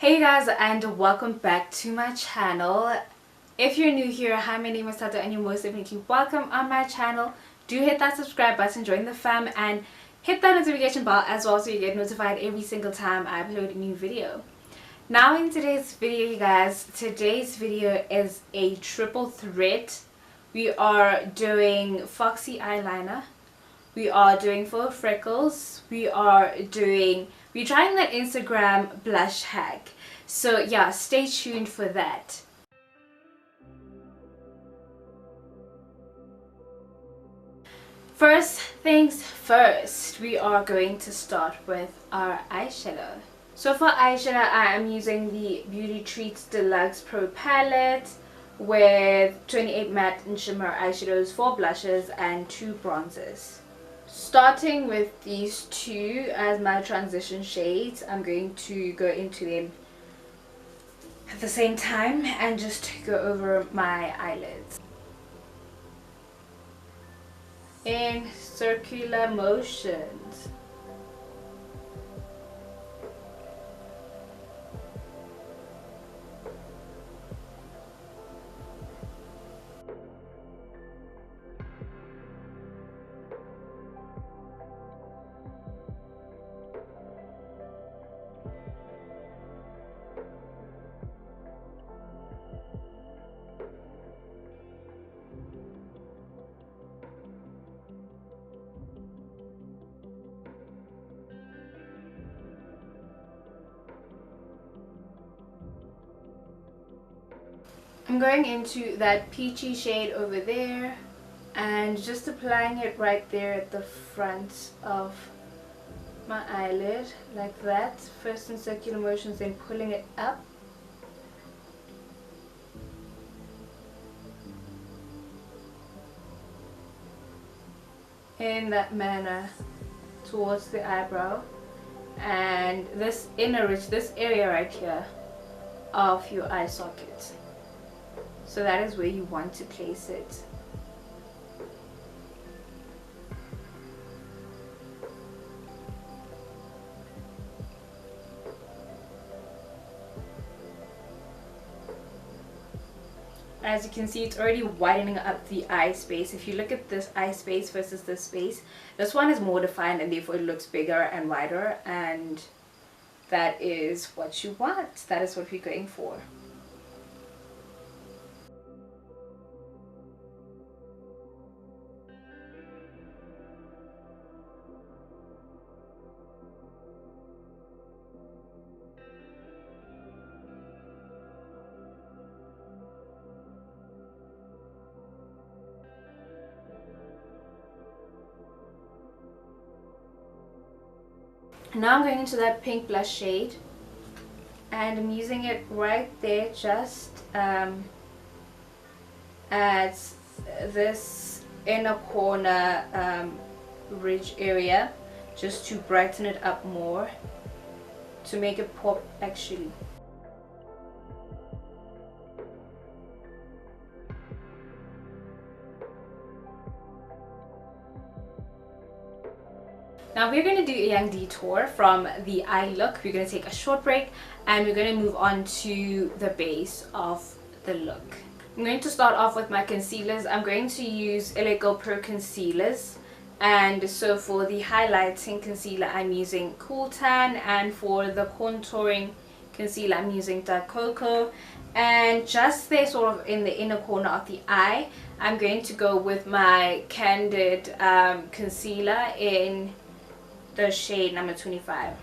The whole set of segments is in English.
Hey guys, and welcome back to my channel. If you're new here, hi, my name is Thato and you're most definitely welcome on my channel. Do hit that subscribe button, join the fam, and hit that notification bell as well so you get notified every single time I upload a new video. Now in today's video, you guys, today's video is a triple threat. We are doing Foxy eyeliner, we are doing FAUX freckles, we're trying that Instagram blush hack. So yeah, stay tuned for that. First things first, we are going to start with our eyeshadow. So for eyeshadow, I am using the Beauty Treats Deluxe Pro palette with 28 matte and shimmer eyeshadows, 4 blushes and 2 bronzers. Starting with these two as my transition shades, I'm going to go into them at the same time and just go over my eyelids in circular motions. I'm going into that peachy shade over there and just applying it right there at the front of my eyelid like that. First in circular motions, then pulling it up. In that manner towards the eyebrow and this inner ridge, this area right here of your eye socket. So that is where you want to place it. As you can see, it's already widening up the eye space. If you look at this eye space versus this space, this one is more defined and therefore it looks bigger and wider, and that is what you want. That is what we're going for. Now I'm going into that pink blush shade and I'm using it right there just at this inner corner ridge area, just to brighten it up more, to make it pop actually. Now we're going to do a young detour from the eye look. We're going to take a short break and we're going to move on to the base of the look. I'm going to start off with my concealers. I'm going to use LA Girl Pro concealers, and so for the highlighting concealer I'm using Cool Tan, and for the contouring concealer I'm using Dark Cocoa, and just there sort of in the inner corner of the eye I'm going to go with my Candid concealer in the shade number 25.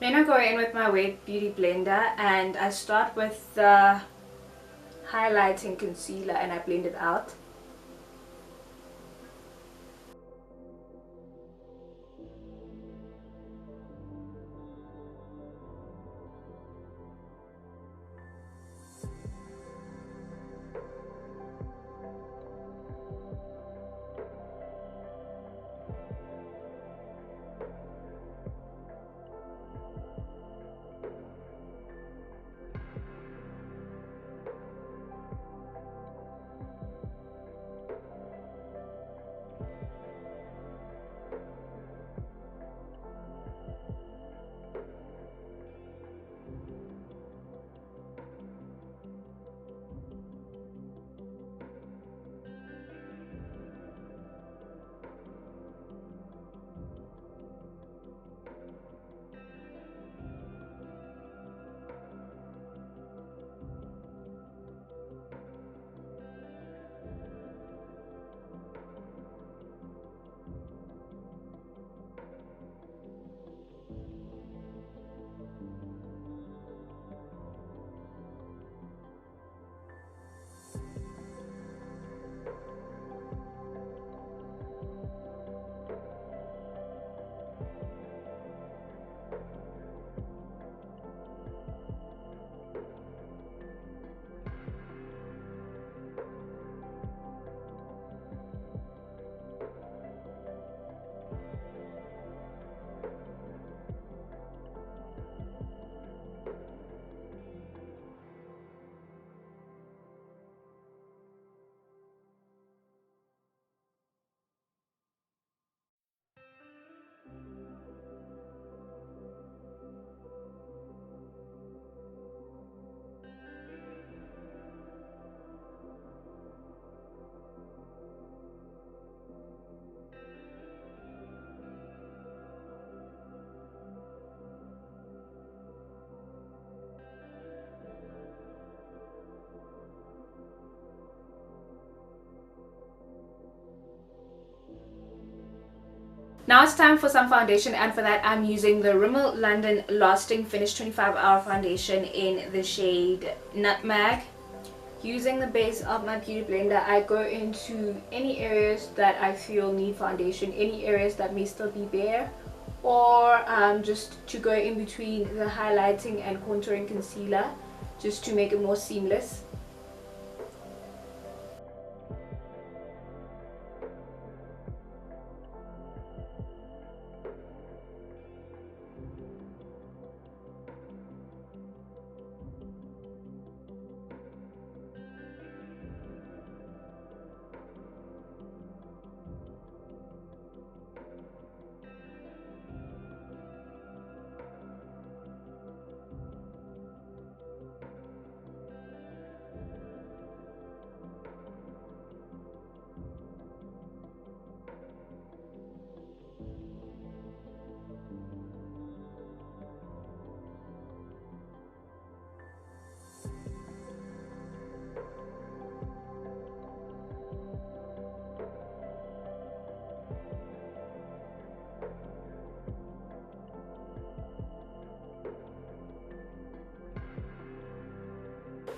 Then I go in with my wet beauty blender and I start with the highlighting concealer and I blend it out. Now it's time for some foundation, and for that I'm using the Rimmel London Lasting Finish 25-hour foundation in the shade Nutmeg. Using the base of my beauty blender, I go into any areas that I feel need foundation, any areas that may still be bare, or just to go in between the highlighting and contouring concealer, just to make it more seamless.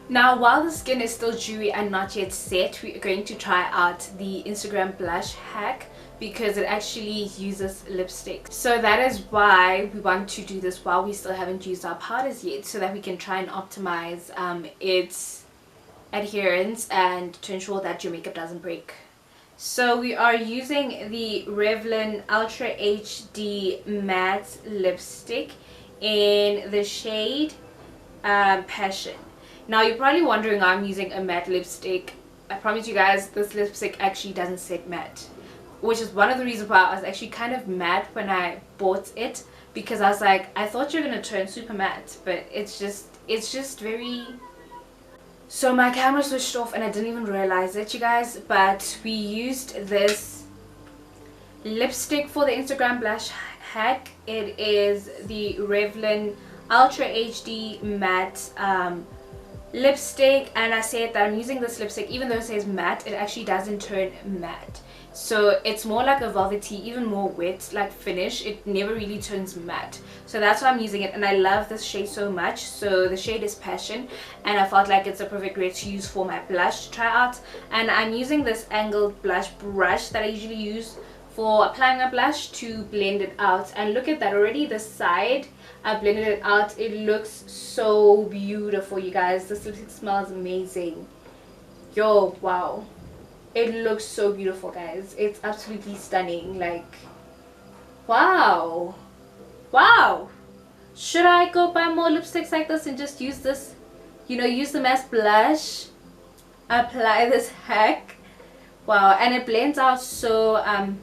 Now, while the skin is still dewy and not yet set, we are going to try out the Instagram blush hack because it actually uses lipstick. So that is why we want to do this while we still haven't used our powders yet, so that we can try and optimize its adherence and to ensure that your makeup doesn't break. So we are using the Revlon Ultra HD Matte Lipstick in the shade Passion. Now you're probably wondering why I'm using a matte lipstick. I promise you guys, this lipstick actually doesn't set matte, which is one of the reasons why I was actually kind of mad when I bought it, because I was like, I thought you're gonna turn super matte, but it's just very... So my camera switched off and I didn't even realize it, you guys, but we used this lipstick for the Instagram blush hack. It is the Revlon Ultra HD Matte lipstick, and I said that I'm using this lipstick even though it says matte, it actually doesn't turn matte. so it's more like a velvety, even more wet like finish. It never really turns matte, so that's why I'm using it. And I love this shade so much. So the shade is Passion, and I felt like it's a perfect grade to use for my blush to try out. And I'm using this angled blush brush that I usually use for applying my blush to blend it out. And look at that, already the side I blended it out. It looks so beautiful, you guys. This lipstick smells amazing. Yo, wow, it looks so beautiful, guys. It's absolutely stunning. Like, wow, wow. Should I go buy more lipsticks like this and just use this, you know, use them as blush, apply this hack? Wow. And it blends out so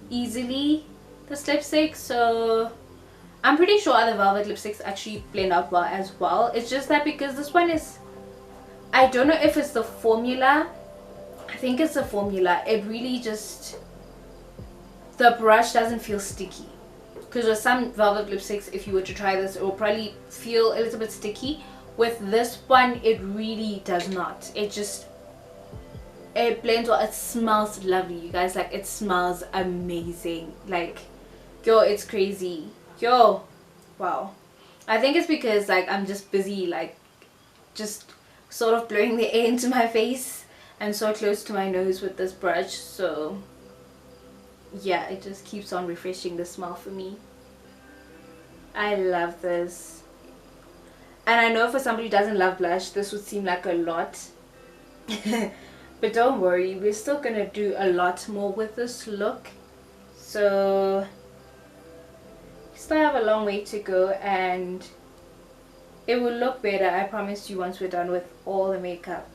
easily, this lipstick. So I'm pretty sure other velvet lipsticks actually blend out well as well. It's just that because this one is, I don't know if it's the formula. I think it's the formula. It really just, the brush doesn't feel sticky. Because with some velvet lipsticks, if you were to try this, it will probably feel a little bit sticky. With this one, it really does not. It just, it blends well. It smells lovely, you guys. Like, it smells amazing. Like, yo, it's crazy. Yo, wow. I think it's because, like, I'm just busy, like, just sort of blowing the air into my face and so close to my nose with this brush. So yeah, it just keeps on refreshing the smell for me. I love this. And I know for somebody who doesn't love blush, this would seem like a lot. But don't worry, we're still gonna do a lot more with this look. So we still have a long way to go, and it will look better, I promise you, once we're done with all the makeup.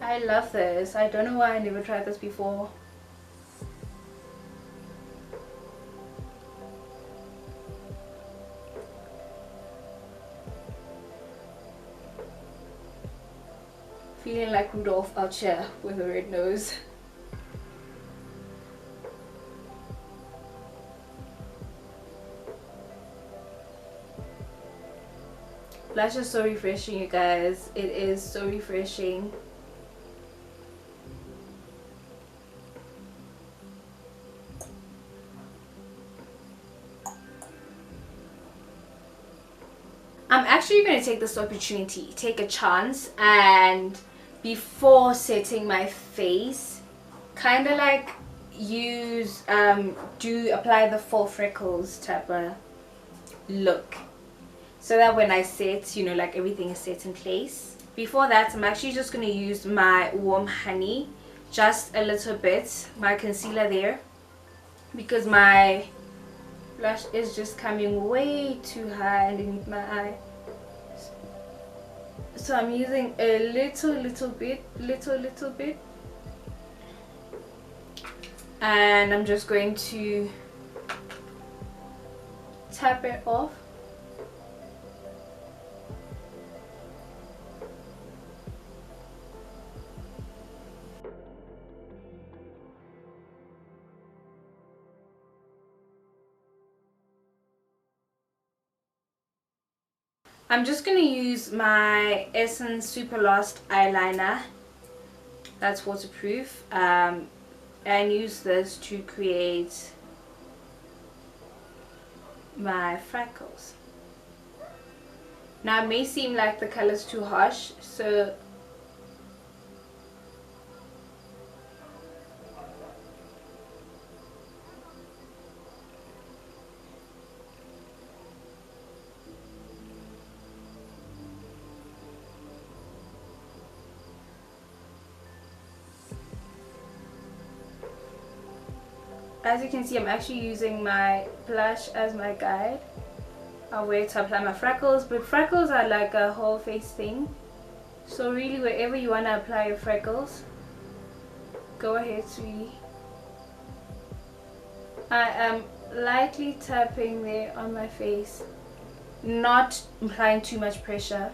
I love this. I don't know why I never tried this before. Feeling like Rudolph out here with a red nose. Blush is so refreshing, you guys. It is so refreshing. I'm actually going to take this opportunity, take a chance, and before setting my face, kind of like use, apply the FAUX Freckles type of look. So that when I set, you know, like everything is set in place. Before that, I'm actually just going to use my Warm Honey, just a little bit, my concealer there, because my blush is just coming way too high underneath my eye. So I'm using a little bit, and I'm just going to tap it off. I'm just going to use my Essence Super Lost eyeliner, that's waterproof, and use this to create my freckles. Now it may seem like the color's too harsh, so as you can see, I'm actually using my blush as my guide. I'll wait to apply my freckles, but freckles are like a whole face thing. So really, wherever you want to apply your freckles, go ahead, sweetie. I am lightly tapping there on my face, not applying too much pressure.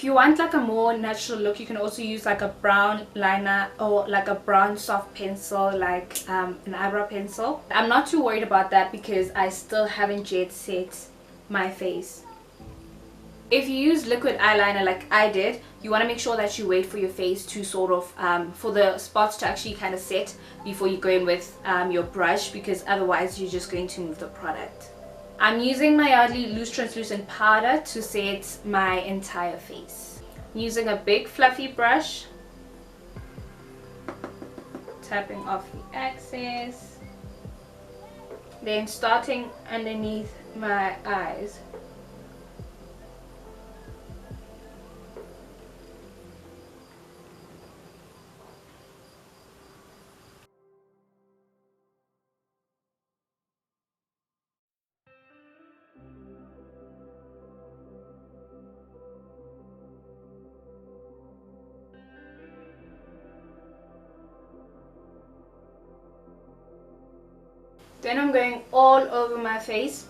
If you want like a more natural look, you can also use like a brown liner or like a brown soft pencil, like an eyebrow pencil. I'm not too worried about that because I still haven't yet set my face. If you use liquid eyeliner like I did, you want to make sure that you wait for your face to sort of, for the spots to actually kind of set before you go in with your brush, because otherwise you're just going to move the product. I'm using my Yardley Loose Translucent Powder to set my entire face. I'm using a big fluffy brush, tapping off the excess, then starting underneath my eyes. Then I'm going all over my face.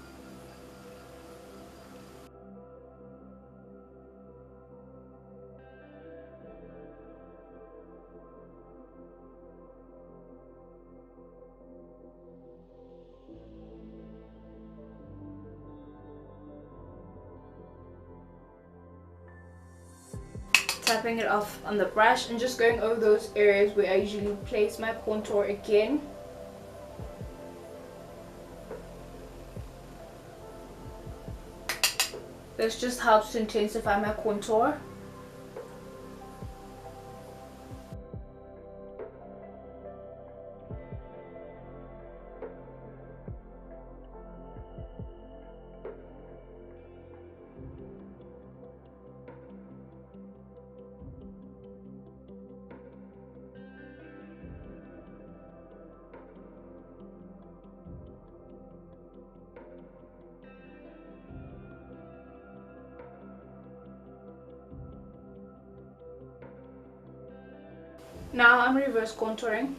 Tapping it off on the brush and just going over those areas where I usually place my contour again. This just helps to intensify my contour. Now I'm reverse contouring.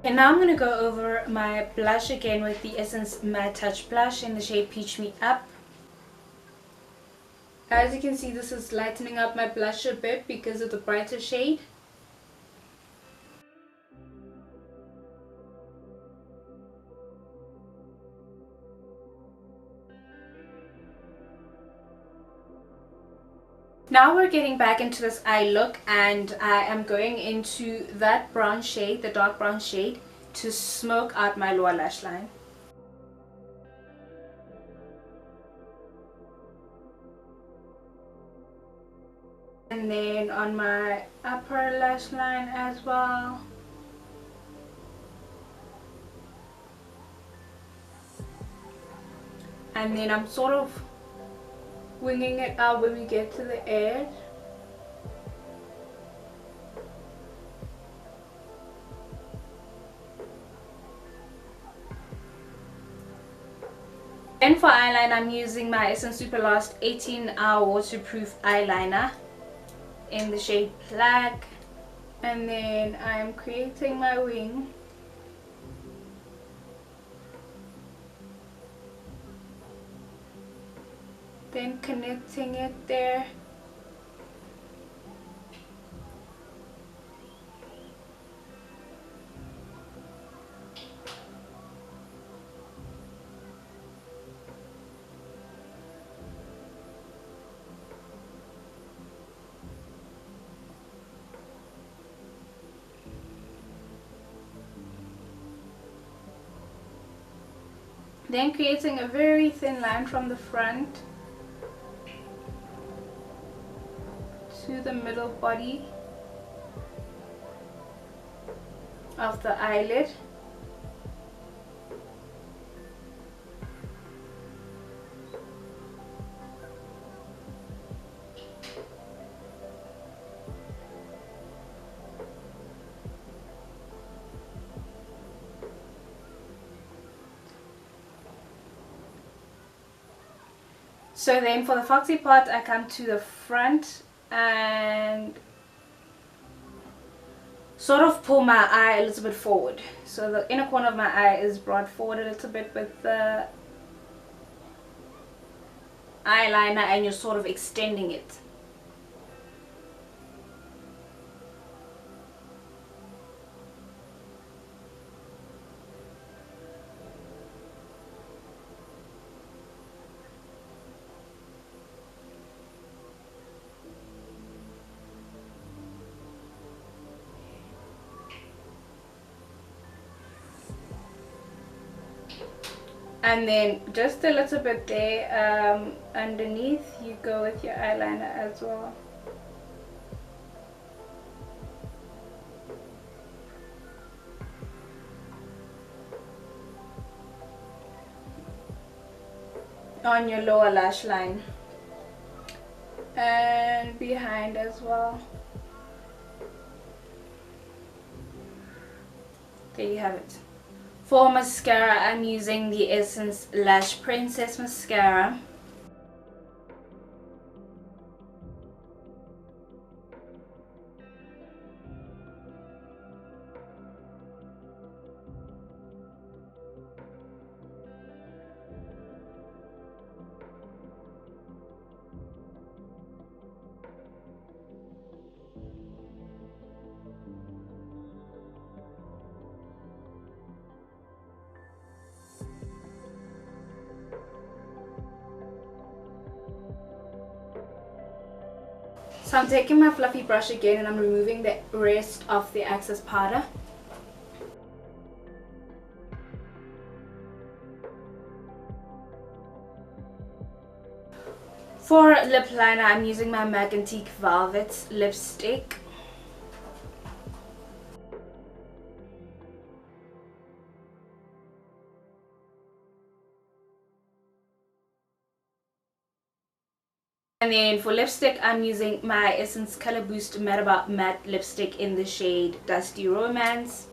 And now I'm going to go over my blush again with the Essence Matte Touch Blush in the shade Peach Me Up. As you can see, this is lightening up my blush a bit because of the brighter shade. Now we're getting back into this eye look, and I am going into that brown shade, the dark brown shade, to smoke out my lower lash line. And then on my upper lash line as well. And then I'm sort of winging it out when we get to the edge. And for eyeliner, I'm using my Essence Super Last 18-hour waterproof eyeliner in the shade Black. And then I'm creating my wing. Then connecting it there. Then creating a very thin line from the front to the middle body of the eyelid. So then for the foxy part, I come to the front and sort of pull my eye a little bit forward. So the inner corner of my eye is brought forward a little bit with the eyeliner, and you're sort of extending it. And then just a little bit there underneath, you go with your eyeliner as well. On your lower lash line and behind as well. There you have it. For mascara, I'm using the Essence Lash Princess Mascara. So I'm taking my fluffy brush again and I'm removing the rest of the excess powder. For lip liner, I'm using my Magnetic Velvet lipstick. And then for lipstick, I'm using my Essence Color Boost Matte lipstick in the shade Dusty Romance.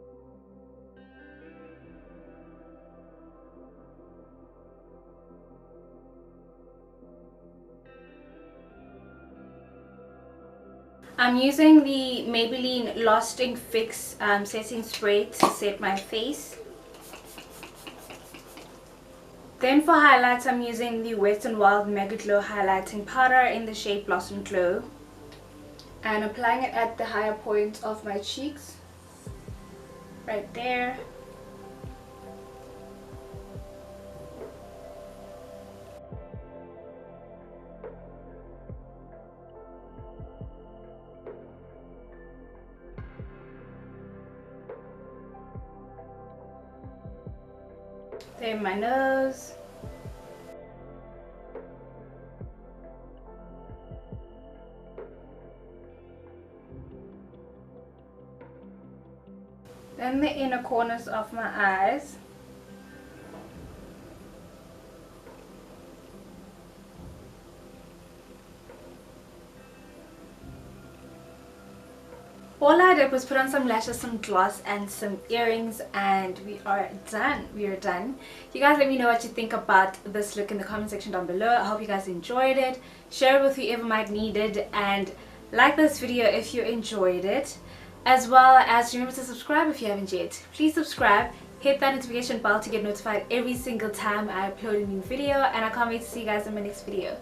I'm using the Maybelline Lost Ink Fix setting spray to set my face. Then for highlights, I'm using the Wet n Wild Mega Glow highlighting powder in the shade Blossom Glow, and applying it at the higher point of my cheeks, right there. Then my nose. Then the inner corners of my eyes. All I did was put on some lashes, some gloss and some earrings, and we are done. We are done. You guys let me know what you think about this look in the comment section down below. I hope you guys enjoyed it. Share it with whoever might need it, and like this video if you enjoyed it. As well as remember to subscribe if you haven't yet. Please subscribe. Hit that notification bell to get notified every single time I upload a new video, and I can't wait to see you guys in my next video.